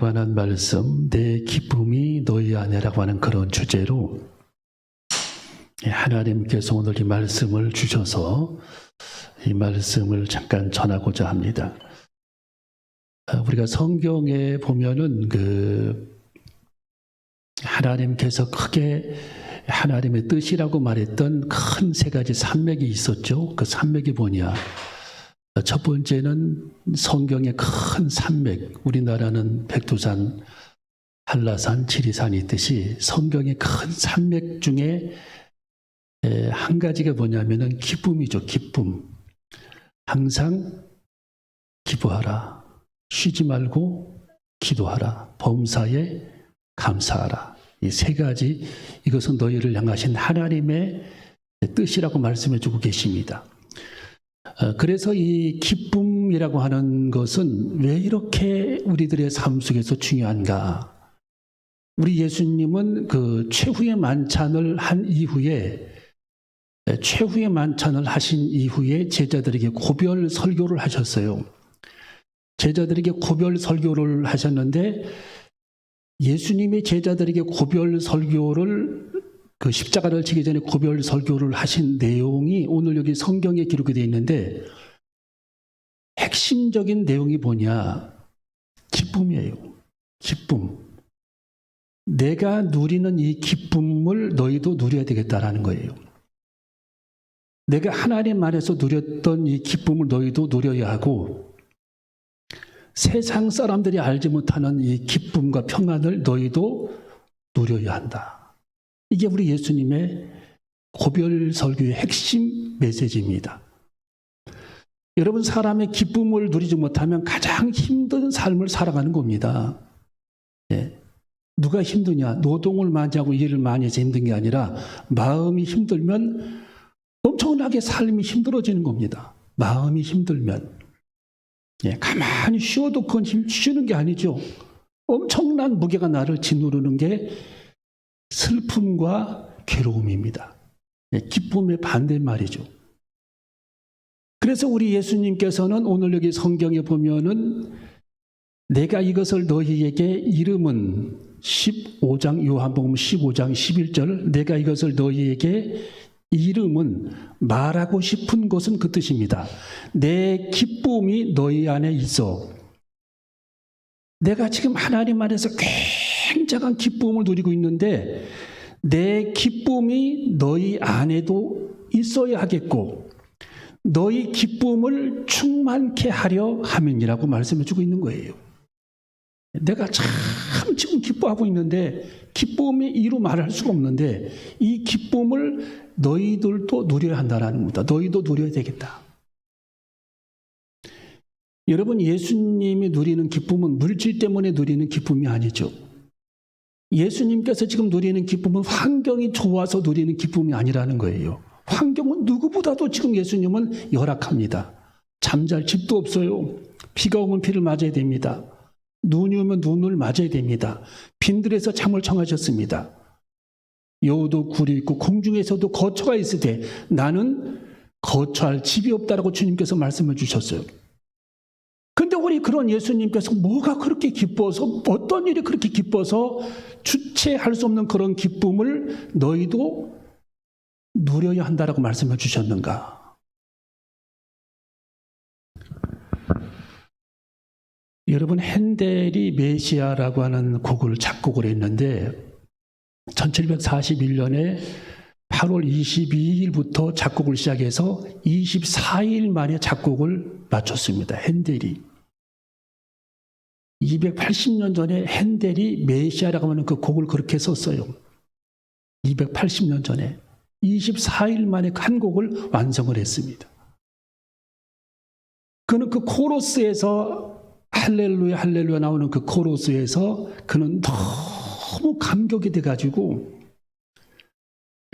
관한 말씀, 내 기쁨이 너희 안에라고 하는 그런 주제로 하나님께서 오늘 이 말씀을 주셔서 이 말씀을 잠깐 전하고자 합니다. 우리가 성경에 보면은 하나님께서 크게 하나님의 뜻이라고 말했던 큰 세 가지 산맥이 있었죠. 그 산맥이 뭐냐? 첫 번째는 성경의 큰 산맥, 우리나라는 백두산, 한라산, 지리산이 있듯이 성경의 큰 산맥 중에 한 가지가 뭐냐면은 기쁨이죠. 기쁨. 항상 기도하라. 쉬지 말고 기도하라. 범사에 감사하라. 이 세 가지, 이것은 너희를 향하신 하나님의 뜻이라고 말씀해 주고 계십니다. 그래서 이 기쁨이라고 하는 것은 왜 이렇게 우리들의 삶 속에서 중요한가? 우리 예수님은 그 최후의 만찬을 하신 이후에 제자들에게 고별 설교를 하셨어요. 제자들에게 고별 설교를 하셨는데 예수님이 제자들에게 고별 설교를 그 십자가를 지기 전에 고별 설교를 하신 내용이 오늘 여기 성경에 기록이 되어 있는데 핵심적인 내용이 뭐냐? 기쁨이에요. 기쁨. 내가 누리는 이 기쁨을 너희도 누려야 되겠다라는 거예요. 내가 하나님 안에서 누렸던 이 기쁨을 너희도 누려야 하고 세상 사람들이 알지 못하는 이 기쁨과 평안을 너희도 누려야 한다. 이게 우리 예수님의 고별 설교의 핵심 메시지입니다. 여러분, 사람의 기쁨을 누리지 못하면 가장 힘든 삶을 살아가는 겁니다. 누가 힘드냐? 노동을 많이 하고 일을 많이 해서 힘든 게 아니라 마음이 힘들면 엄청나게 삶이 힘들어지는 겁니다. 마음이 힘들면. 가만히 쉬어도 그건 쉬는 게 아니죠. 엄청난 무게가 나를 짓누르는 게 슬픔과 괴로움입니다. 기쁨의 반대말이죠. 그래서 우리 예수님께서는 오늘 여기 성경에 보면은 내가 이것을 너희에게 이름은 15장 요한복음 15장 11절 내가 이것을 너희에게 이름은 말하고 싶은 것은 그 뜻입니다. 내 기쁨이 너희 안에 있어. 내가 지금 하나님 안에서 굉장한 기쁨을 누리고 있는데 내 기쁨이 너희 안에도 있어야 하겠고 너희 기쁨을 충만케 하려 함이니라고 말씀해 주고 있는 거예요. 내가 참 지금 기뻐하고 있는데 기쁨이 이루 말할 수가 없는데 이 기쁨을 너희들도 누려야 한다는 겁니다. 너희도 누려야 되겠다. 여러분, 예수님이 누리는 기쁨은 물질 때문에 누리는 기쁨이 아니죠. 예수님께서 지금 누리는 기쁨은 환경이 좋아서 누리는 기쁨이 아니라는 거예요. 환경은 누구보다도 지금 예수님은 열악합니다. 잠잘 집도 없어요. 비가 오면 비를 맞아야 됩니다. 눈이 오면 눈을 맞아야 됩니다. 빈들에서 잠을 청하셨습니다. 여우도 굴이 있고 공중에서도 거처가 있을 때 나는 거처할 집이 없다라고 주님께서 말씀해 주셨어요. 근데 우리 그런 예수님께서 뭐가 그렇게 기뻐서 어떤 일이 그렇게 기뻐서 주체할 수 없는 그런 기쁨을 너희도 누려야 한다라고 말씀해 주셨는가? 여러분, 핸델이 메시아라고 하는 곡을 작곡을 했는데 1741년에 8월 22일부터 작곡을 시작해서 24일 만에 작곡을 마쳤습니다. 핸델이. 280년 전에 핸델이 메시아라고 하는 그 곡을 그렇게 썼어요. 280년 전에 24일 만에 한 곡을 완성을 했습니다. 그는 그 코러스에서 할렐루야 할렐루야 나오는 그 코러스에서 그는 너무 감격이 돼가지고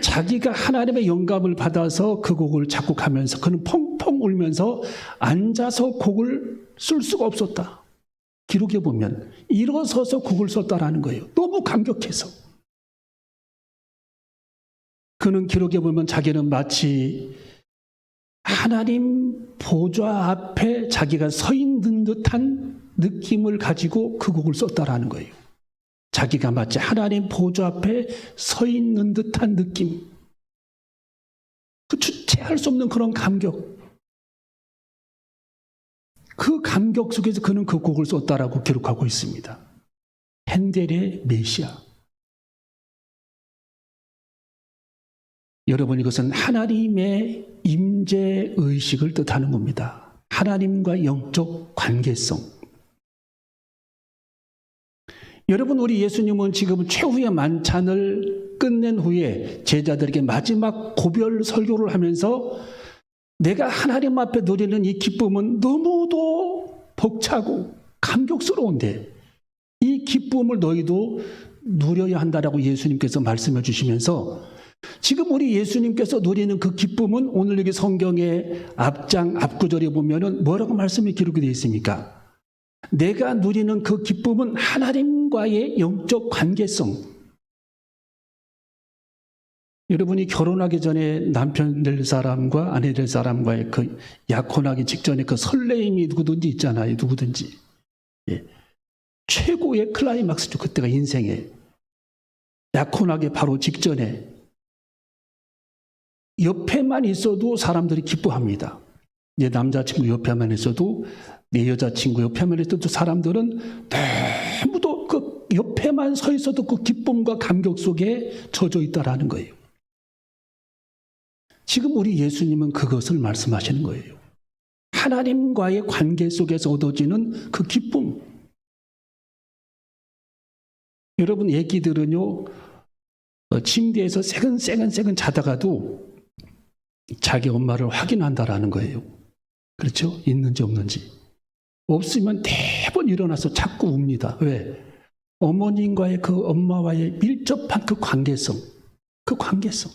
자기가 하나님의 영감을 받아서 그 곡을 작곡하면서 그는 펑펑 울면서 앉아서 곡을 쓸 수가 없었다. 기록에 보면 일어서서 곡을 썼다라는 거예요. 너무 감격해서. 그는 기록에 보면 자기는 마치 하나님 보좌 앞에 자기가 서 있는 듯한 느낌을 가지고 그 곡을 썼다라는 거예요. 자기가 마치 하나님 보좌 앞에 서 있는 듯한 느낌, 그 주체할 수 없는 그런 감격, 그 감격 속에서 그는 그 곡을 썼다라고 기록하고 있습니다. 핸델의 메시아. 여러분, 이것은 하나님의 임재 의식을 뜻하는 겁니다. 하나님과 영적 관계성. 여러분, 우리 예수님은 지금 최후의 만찬을 끝낸 후에 제자들에게 마지막 고별 설교를 하면서 내가 하나님 앞에 누리는 이 기쁨은 너무도 벅차고 감격스러운데 이 기쁨을 너희도 누려야 한다라고 예수님께서 말씀해 주시면서 지금 우리 예수님께서 누리는 그 기쁨은 오늘 여기 성경의 앞구절에 보면은 뭐라고 말씀이 기록이 되어 있습니까? 내가 누리는 그 기쁨은 하나님과의 영적 관계성. 여러분이 결혼하기 전에 남편 될 사람과 아내 될 사람과의 그 약혼하기 직전에 그 설레임이 누구든지 있잖아요. 누구든지. 예. 최고의 클라이막스죠. 그때가 인생에. 약혼하기 바로 직전에. 옆에만 있어도 사람들이 기뻐합니다. 내 남자친구 옆에만 있어도, 내 여자친구 옆에만 있어도 사람들은 너무도 그 옆에만 서 있어도 그 기쁨과 감격 속에 젖어 있다라는 거예요. 지금 우리 예수님은 그것을 말씀하시는 거예요. 하나님과의 관계 속에서 얻어지는 그 기쁨. 여러분, 애기들은요, 침대에서 새근새근 자다가도 자기 엄마를 확인한다라는 거예요. 그렇죠? 있는지 없는지. 없으면 대번 일어나서 자꾸 웁니다. 왜? 어머님과의 그 엄마와의 밀접한 그 관계성. 그 관계성.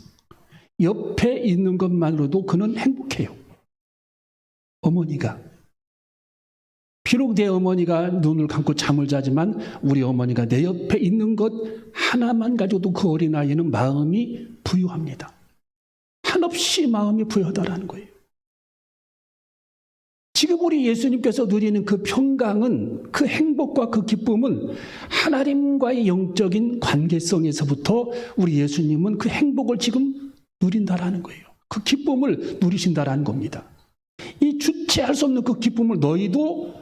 옆에 있는 것만으로도 그는 행복해요. 어머니가. 비록 내 어머니가 눈을 감고 잠을 자지만 우리 어머니가 내 옆에 있는 것 하나만 가져도 그 어린아이는 마음이 부유합니다. 한없이 마음이 부유하다라는 거예요. 지금 우리 예수님께서 누리는 그 평강은, 그 행복과 그 기쁨은 하나님과의 영적인 관계성에서부터 우리 예수님은 그 행복을 지금 누린다라는 거예요. 그 기쁨을 누리신다라는 겁니다. 이 주체할 수 없는 그 기쁨을 너희도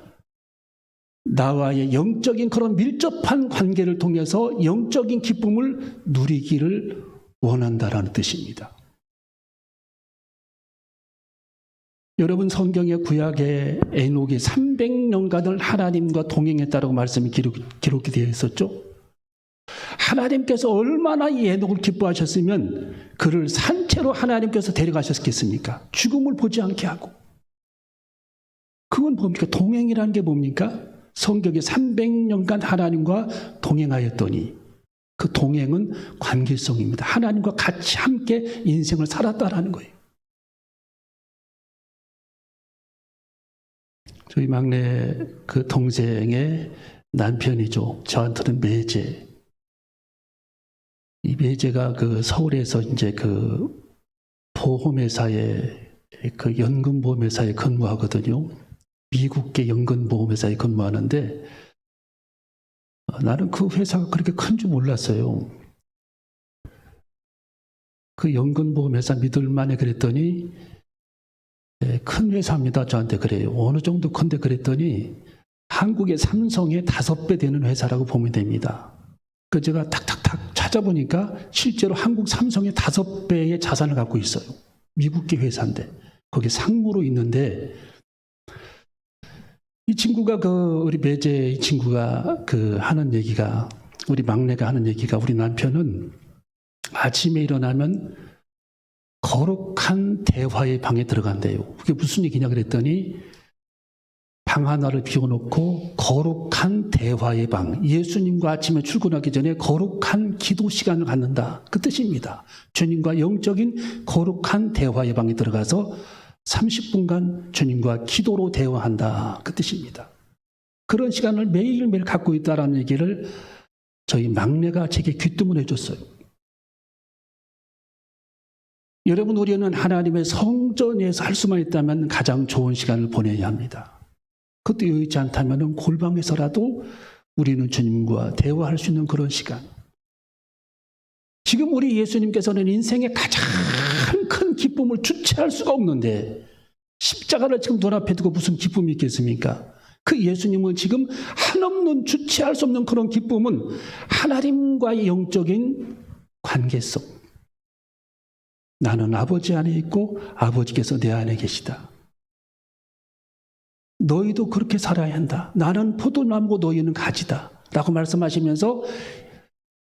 나와의 영적인 그런 밀접한 관계를 통해서 영적인 기쁨을 누리기를 원한다라는 뜻입니다. 여러분, 성경의 구약의 에녹이 300년간을 하나님과 동행했다라고 말씀이 기록이 되어 있었죠. 하나님께서 얼마나 이 에녹을 기뻐하셨으면 그를 산채로 하나님께서 데려가셨겠습니까? 죽음을 보지 않게 하고. 그건 뭡니까? 동행이라는 게 뭡니까? 성경에 300년간 하나님과 동행하였더니 그 동행은 관계성입니다. 하나님과 같이 함께 인생을 살았다라는 거예요. 저희 막내 그 동생의 남편이죠. 저한테는 매제. 이 매제가 그 서울에서 이제 그 보험회사에 그 연금보험회사에 근무하거든요. 미국계 연금보험회사에 근무하는데 나는 그 회사가 그렇게 큰 줄 몰랐어요. 그 연금보험회사 믿을만해 그랬더니 큰 회사입니다. 저한테 그래요. 어느 정도 큰데 그랬더니 한국의 삼성의 5배 되는 회사라고 보면 됩니다. 그 제가 탁탁탁 찾아보니까 실제로 한국 삼성의 5배의 자산을 갖고 있어요. 미국계 회사인데 거기 상무로 있는데 이 친구가 우리 매제 이 친구가 하는 얘기가, 우리 막내가 하는 얘기가, 우리 남편은 아침에 일어나면 거룩한 대화의 방에 들어간대요. 그게 무슨 얘기냐 그랬더니 방 하나를 비워놓고 거룩한 대화의 방, 예수님과 아침에 출근하기 전에 거룩한 기도 시간을 갖는다. 그 뜻입니다. 주님과 영적인 거룩한 대화의 방에 들어가서 30분간 주님과 기도로 대화한다. 그 뜻입니다. 그런 시간을 매일매일 갖고 있다는 얘기를 저희 막내가 제게 귀뜸을 해줬어요. 여러분, 우리는 하나님의 성전에서 할 수만 있다면 가장 좋은 시간을 보내야 합니다. 그것도 여의치 않다면 골방에서라도 우리는 주님과 대화할 수 있는 그런 시간. 지금 우리 예수님께서는 인생의 가장 큰 기쁨을 주체할 수가 없는데 십자가를 지금 눈앞에 두고 무슨 기쁨이 있겠습니까? 그 예수님은 지금 한없는 주체할 수 없는 그런 기쁨은 하나님과의 영적인 관계성. 나는 아버지 안에 있고 아버지께서 내 안에 계시다. 너희도 그렇게 살아야 한다. 나는 포도나무고 너희는 가지다. 라고 말씀하시면서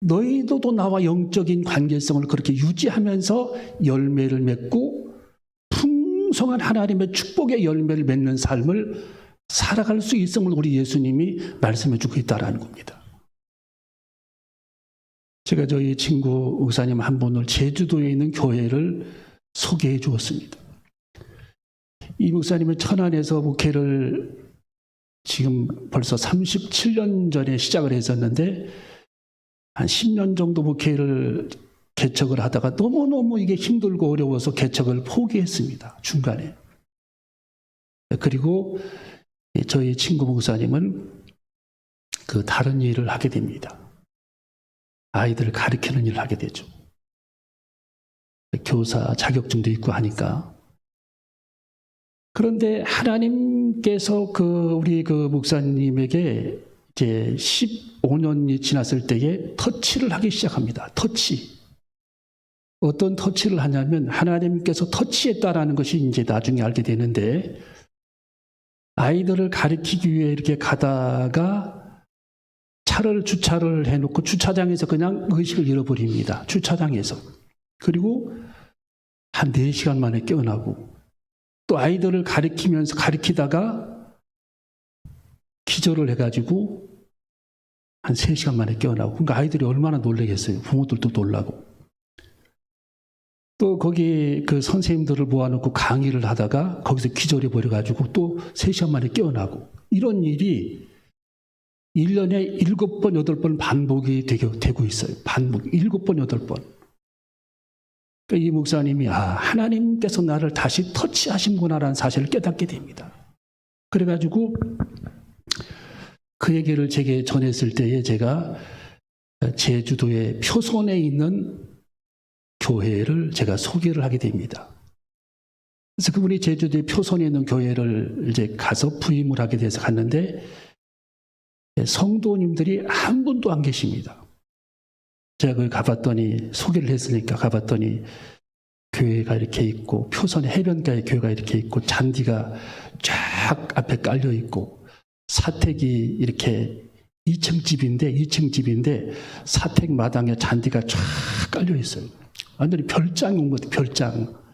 너희도 나와 영적인 관계성을 그렇게 유지하면서 열매를 맺고 풍성한 하나님의 축복의 열매를 맺는 삶을 살아갈 수 있음을 우리 예수님이 말씀해 주고 있다는 겁니다. 제가 저희 친구 목사님 한 분을 제주도에 있는 교회를 소개해 주었습니다. 이 목사님은 천안에서 목회를 지금 벌써 37년 전에 시작을 했었는데 한 10년 정도 목회를 개척을 하다가 너무너무 이게 힘들고 어려워서 개척을 포기했습니다. 중간에. 그리고 저희 친구 목사님은 그 다른 일을 하게 됩니다. 아이들을 가르치는 일을 하게 되죠. 교사 자격증도 있고 하니까. 그런데 하나님께서 우리 목사님에게 이제 15년이 지났을 때에 터치를 하기 시작합니다. 터치. 어떤 터치를 하냐면 하나님께서 터치했다라는 것이 이제 나중에 알게 되는데 아이들을 가르치기 위해 이렇게 가다가 차를 주차를 해놓고 주차장에서 그냥 의식을 잃어버립니다. 주차장에서. 그리고 한 4시간 만에 깨어나고 또 아이들을 가르치다가 기절을 해가지고 한 3시간 만에 깨어나고 그러니까 아이들이 얼마나 놀라겠어요. 부모들도 놀라고. 또 거기 그 선생님들을 모아놓고 강의를 하다가 거기서 기절해 버려가지고 또 3시간 만에 깨어나고 이런 일이 1년에 7번, 8번 반복이 되고 있어요. 반복 7번, 8번. 그러니까 이 목사님이 하나님께서 나를 다시 터치하신구나라는 사실을 깨닫게 됩니다. 그래가지고 그 얘기를 제게 전했을 때에 제가 제주도의 표선에 있는 교회를 제가 소개를 하게 됩니다. 그래서 그분이 제주도의 표선에 있는 교회를 이제 가서 부임을 하게 돼서 갔는데 성도님들이 한 분도 안 계십니다. 제가 거기 가봤더니 소개를 했으니까 가봤더니 교회가 이렇게 있고 표선에 해변가에 교회가 이렇게 있고 잔디가 쫙 앞에 깔려 있고 사택이 이렇게 2층 집인데 사택 마당에 잔디가 쫙 깔려 있어요. 완전히 별장이 온 것 같아요. 별장.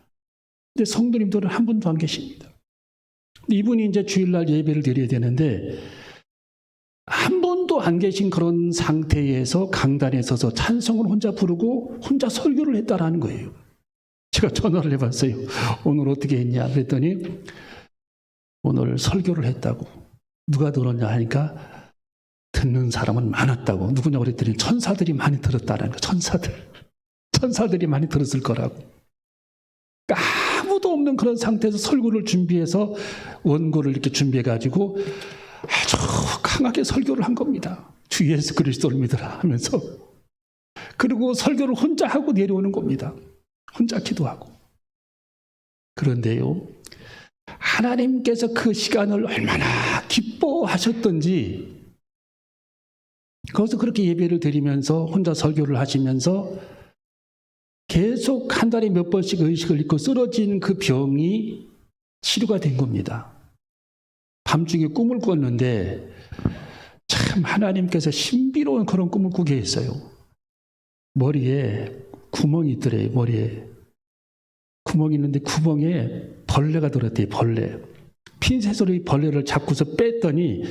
근데 성도님들은 한 분도 안 계십니다. 이분이 이제 주일날 예배를 드려야 되는데 한 분도 안 계신 그런 상태에서 강단에 서서 찬송을 혼자 부르고 혼자 설교를 했다라는 거예요. 제가 전화를 해봤어요. 오늘 어떻게 했냐 그랬더니 오늘 설교를 했다고. 누가 들었냐 하니까 듣는 사람은 많았다고. 누구냐고 그랬더니 천사들이 많이 들었다는 거. 천사들이 많이 들었을 거라고. 그러니까 아무도 없는 그런 상태에서 설교를 준비해서 원고를 이렇게 준비해가지고 아주 강하게 설교를 한 겁니다. 주 예수 그리스도를 믿으라 하면서. 그리고 설교를 혼자 하고 내려오는 겁니다. 혼자 기도하고. 그런데요, 하나님께서 그 시간을 얼마나 기뻐하셨던지 거기서 그렇게 예배를 드리면서 혼자 설교를 하시면서 계속 한 달에 몇 번씩 의식을 잃고 쓰러진 그 병이 치료가 된 겁니다. 밤중에 꿈을 꿨는데 참 하나님께서 신비로운 그런 꿈을 꾸게 했어요. 머리에 구멍이 있더래요. 머리에 구멍이 있는데 구멍에 벌레가 들었대요. 벌레. 핀셋으로 이 벌레를 잡고서 뺐더니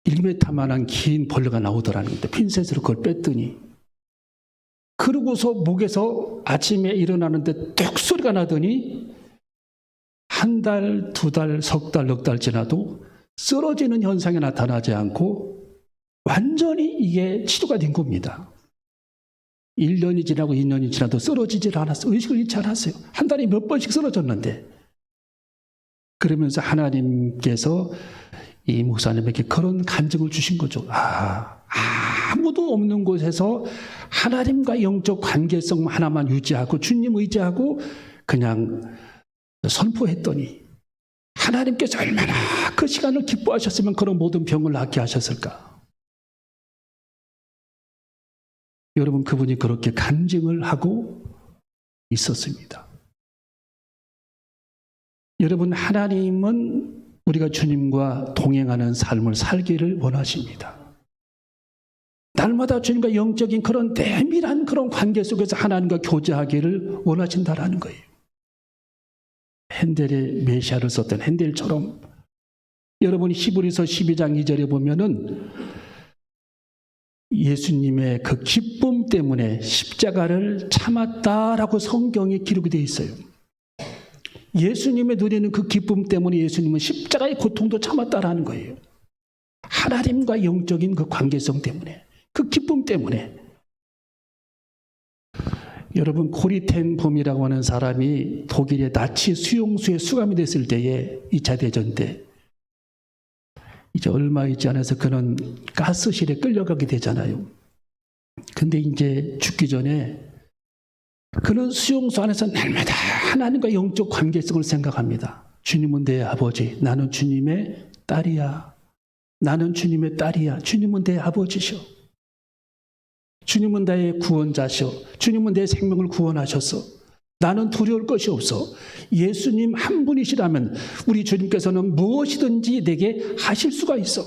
1m만한 긴 벌레가 나오더라는 건데 핀셋으로 그걸 뺐더니 그러고서 목에서 아침에 일어나는데 뚝 소리가 나더니 한 달, 2달, 석 달, 넉 달 지나도 쓰러지는 현상이 나타나지 않고 완전히 이게 치료가 된 겁니다. 1년이 지나고 2년이 지나도 쓰러지질 않았어요. 의식을 잃지 않았어요. 한 달에 몇 번씩 쓰러졌는데. 그러면서 하나님께서 이 목사님에게 그런 간증을 주신 거죠. 아무도 없는 곳에서 하나님과 영적 관계성 하나만 유지하고 주님 의지하고 그냥 선포했더니 하나님께서 얼마나 그 시간을 기뻐하셨으면 그런 모든 병을 낫게 하셨을까. 여러분, 그분이 그렇게 간증을 하고 있었습니다. 여러분, 하나님은 우리가 주님과 동행하는 삶을 살기를 원하십니다. 날마다 주님과 영적인 그런 내밀한 그런 관계 속에서 하나님과 교제하기를 원하신다라는 거예요. 핸델의 메시아를 썼던 핸델처럼 여러분이 히브리서 12장 2절에 보면은 예수님의 그 기쁨 때문에 십자가를 참았다라고 성경에 기록이 되어 있어요. 예수님의 누리는 그 기쁨 때문에 예수님은 십자가의 고통도 참았다라는 거예요. 하나님과 영적인 그 관계성 때문에, 그 기쁨 때문에. 여러분, 코리텐봄이라고 하는 사람이 독일의 나치 수용소에 수감이 됐을 때에 2차 대전 때 이제 얼마 있지 않아서 그는 가스실에 끌려가게 되잖아요. 근데 이제 죽기 전에 그는 수용소 안에서 날마다 하나님과 영적 관계성을 생각합니다. 주님은 내 아버지, 나는 주님의 딸이야. 나는 주님의 딸이야. 주님은 내 아버지셔. 주님은 나의 구원자셔. 주님은 내 생명을 구원하셨어. 나는 두려울 것이 없어. 예수님 한 분이시라면 우리 주님께서는 무엇이든지 내게 하실 수가 있어.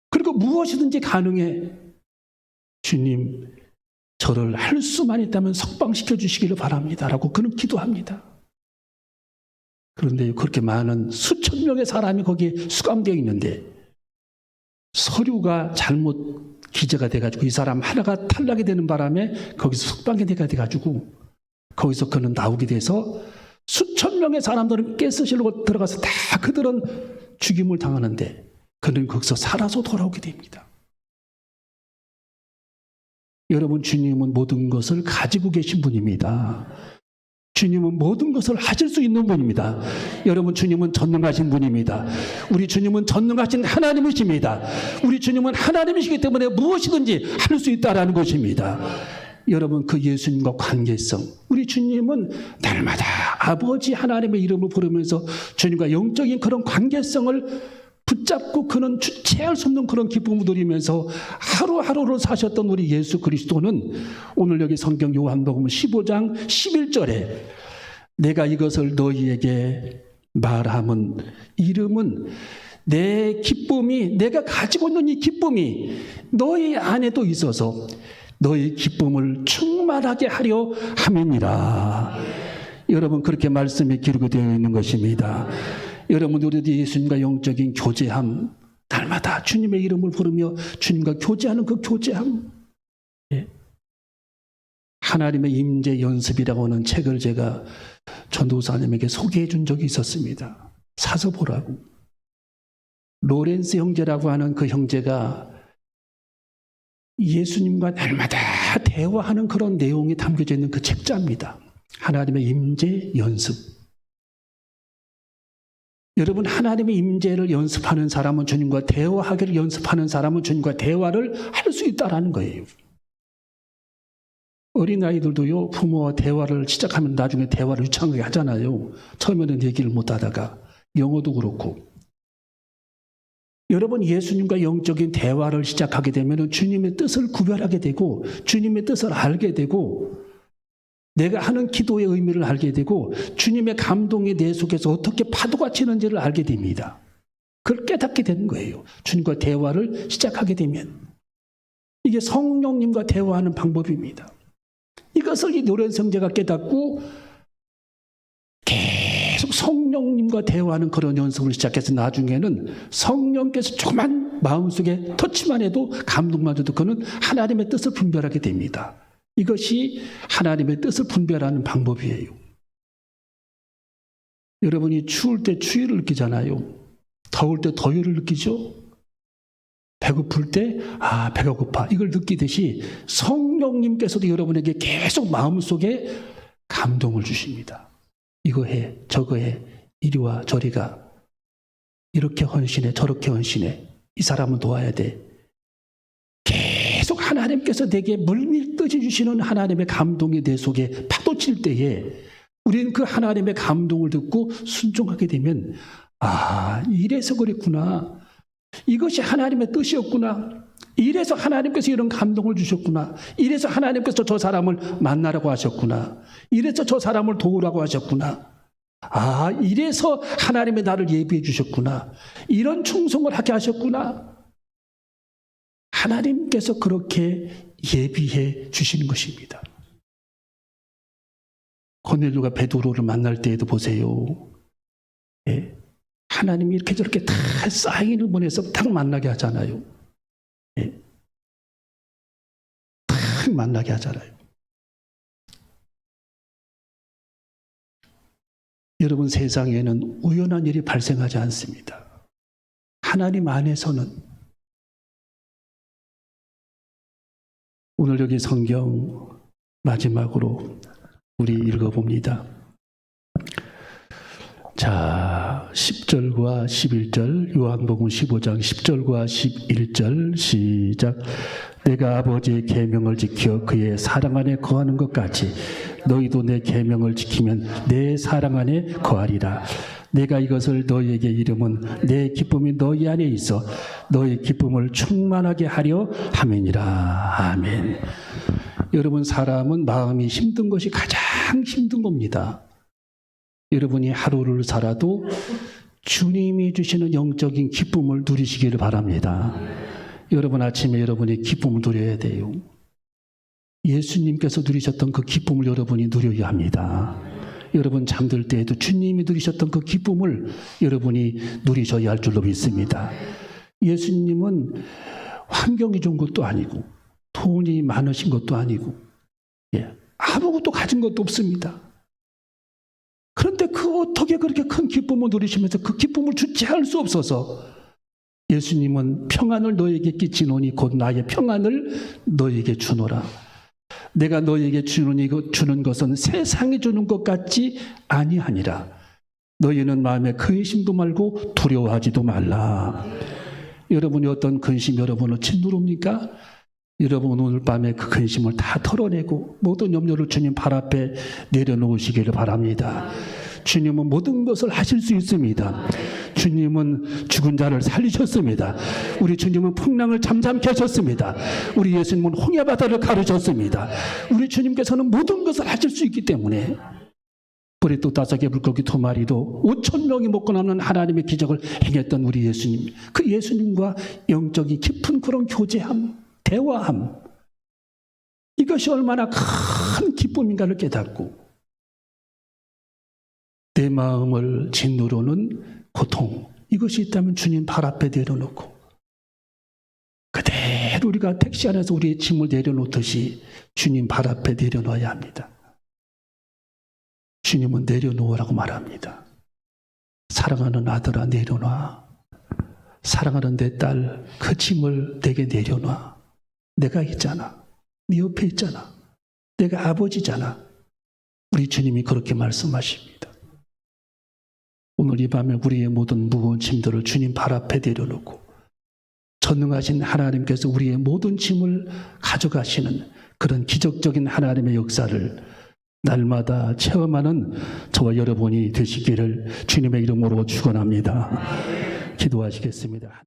그리고 무엇이든지 가능해. 주님, 저를 할 수만 있다면 석방시켜 주시기를 바랍니다. 라고 그는 기도합니다. 그런데 그렇게 많은 수천 명의 사람이 거기에 수감되어 있는데 서류가 잘못 기재가 돼가지고 이 사람 하나가 탈락이 되는 바람에 거기서 석방이 돼가지고 거기서 그는 나오게 돼서 수천 명의 사람들은 가스실로 들어가서 다 그들은 죽임을 당하는데 그는 거기서 살아서 돌아오게 됩니다. 여러분, 주님은 모든 것을 가지고 계신 분입니다. 주님은 모든 것을 하실 수 있는 분입니다. 여러분, 주님은 전능하신 분입니다. 우리 주님은 전능하신 하나님이십니다. 우리 주님은 하나님이시기 때문에 무엇이든지 할 수 있다라는 것입니다. 여러분, 그 예수님과 관계성, 우리 주님은 날마다 아버지 하나님의 이름을 부르면서 주님과 영적인 그런 관계성을 붙잡고 그는 주체할 수 없는 그런 기쁨을 누리면서 하루하루를 사셨던 우리 예수 그리스도는 오늘 여기 성경 요한복음 15장 11절에 내가 이것을 너희에게 말함은 이름은 내 기쁨이, 내가 가지고 있는 이 기쁨이 너희 안에도 있어서 너희 기쁨을 충만하게 하려 함이니라. 여러분, 그렇게 말씀이 기록이 되어 있는 것입니다. 여러분, 우리도 예수님과 영적인 교제함, 날마다 주님의 이름을 부르며 주님과 교제하는 그 교제함, 하나님의 임재 연습이라고 하는 책을 제가 전도사님에게 소개해 준 적이 있었습니다. 사서 보라고. 로렌스 형제라고 하는 그 형제가 예수님과 날마다 대화하는 그런 내용이 담겨져 있는 그 책자입니다. 하나님의 임재 연습. 여러분, 하나님의 임재를 연습하는 사람은 주님과 대화하기를 연습하는 사람은 주님과 대화를 할 수 있다라는 거예요. 어린아이들도요, 부모와 대화를 시작하면 나중에 대화를 유창하게 하잖아요. 처음에는 얘기를 못 하다가. 영어도 그렇고. 여러분, 예수님과 영적인 대화를 시작하게 되면 주님의 뜻을 구별하게 되고 주님의 뜻을 알게 되고 내가 하는 기도의 의미를 알게 되고 주님의 감동이 내 속에서 어떻게 파도가 치는지를 알게 됩니다. 그걸 깨닫게 되는 거예요. 주님과 대화를 시작하게 되면. 이게 성령님과 대화하는 방법입니다. 이것을 이 노렌스 형제가 깨닫고 계속 성령님과 대화하는 그런 연습을 시작해서 나중에는 성령께서 조그만 마음속에 터치만 해도 감동만 줘도 그는 하나님의 뜻을 분별하게 됩니다. 이것이 하나님의 뜻을 분별하는 방법이에요. 여러분이 추울 때 추위를 느끼잖아요. 더울 때 더위를 느끼죠. 배고플 때 배가 고파 이걸 느끼듯이 성령님께서도 여러분에게 계속 마음속에 감동을 주십니다. 이거 해, 저거 해, 이리 와, 저리 가. 이렇게 헌신해, 저렇게 헌신해. 이 사람은 도와야 돼. 계속 하나님께서 내게 물밀듯이 주시는 하나님의 감동이 내 속에 파도칠 때에 우리는 그 하나님의 감동을 듣고 순종하게 되면 이래서 그랬구나. 이것이 하나님의 뜻이었구나. 이래서 하나님께서 이런 감동을 주셨구나. 이래서 하나님께서 저 사람을 만나라고 하셨구나. 이래서 저 사람을 도우라고 하셨구나. 이래서 하나님의 나를 예비해 주셨구나. 이런 충성을 하게 하셨구나. 하나님께서 그렇게 예비해 주시는 것입니다. 고넬료가 베드로를 만날 때에도 보세요. 하나님이 이렇게 저렇게 다 사인을 보내서 딱 만나게 하잖아요. 딱 만나게 하잖아요. 여러분, 세상에는 우연한 일이 발생하지 않습니다. 하나님 안에서는. 오늘 여기 성경 마지막으로 우리 읽어봅니다. 자, 10절과 11절, 요한복음 15장 10절과 11절 시작. 내가 아버지의 계명을 지켜 그의 사랑 안에 거하는 것 같이 너희도 내 계명을 지키면 내 사랑 안에 거하리라. 내가 이것을 너희에게 이름은 내 기쁨이 너희 안에 있어 너희 기쁨을 충만하게 하려 함이니라. 아멘. 여러분, 사람은 마음이 힘든 것이 가장 힘든 겁니다. 여러분이 하루를 살아도 주님이 주시는 영적인 기쁨을 누리시기를 바랍니다. 여러분, 아침에 여러분이 기쁨을 누려야 돼요. 예수님께서 누리셨던 그 기쁨을 여러분이 누려야 합니다. 여러분 잠들 때에도 주님이 누리셨던 그 기쁨을 여러분이 누리셔야 할 줄로 믿습니다. 예수님은 환경이 좋은 것도 아니고 돈이 많으신 것도 아니고 아무것도 가진 것도 없습니다. 그런데 어떻게 그렇게 큰 기쁨을 누리시면서 그 기쁨을 주체할 수 없어서 예수님은 평안을 너에게 끼치노니 곧 나의 평안을 너에게 주노라. 내가 너에게 주는 것은 세상이 주는 것 같지 아니하니라. 너희는 마음에 근심도 말고 두려워하지도 말라. 여러분이 어떤 근심 여러분을 짓누릅니까? 여러분 오늘 밤에 그 근심을 다 털어내고 모든 염려를 주님 발 앞에 내려놓으시기를 바랍니다. 주님은 모든 것을 하실 수 있습니다. 주님은 죽은 자를 살리셨습니다. 우리 주님은 풍랑을 잠잠케 하셨습니다. 우리 예수님은 홍해바다를 가르셨습니다. 우리 주님께서는 모든 것을 하실 수 있기 때문에 우리 또 5개 물고기 2마리도 5,000명이 먹고 남는 하나님의 기적을 행했던 우리 예수님, 그 예수님과 영적인 깊은 그런 교제함, 대화함, 이것이 얼마나 큰 기쁨인가를 깨닫고 내 마음을 짓누르는 고통, 이것이 있다면 주님 발 앞에 내려놓고 그대로 우리가 택시 안에서 우리의 짐을 내려놓듯이 주님 발 앞에 내려놓아야 합니다. 주님은 내려놓으라고 말합니다. 사랑하는 아들아 내려놔. 사랑하는 내 딸 그 짐을 내게 내려놔. 내가 있잖아. 네 옆에 있잖아. 내가 아버지잖아. 우리 주님이 그렇게 말씀하십니다. 오늘 이 밤에 우리의 모든 무거운 짐들을 주님 발 앞에 내려놓고 전능하신 하나님께서 우리의 모든 짐을 가져가시는 그런 기적적인 하나님의 역사를 날마다 체험하는 저와 여러분이 되시기를 주님의 이름으로 축원합니다. 기도하시겠습니다.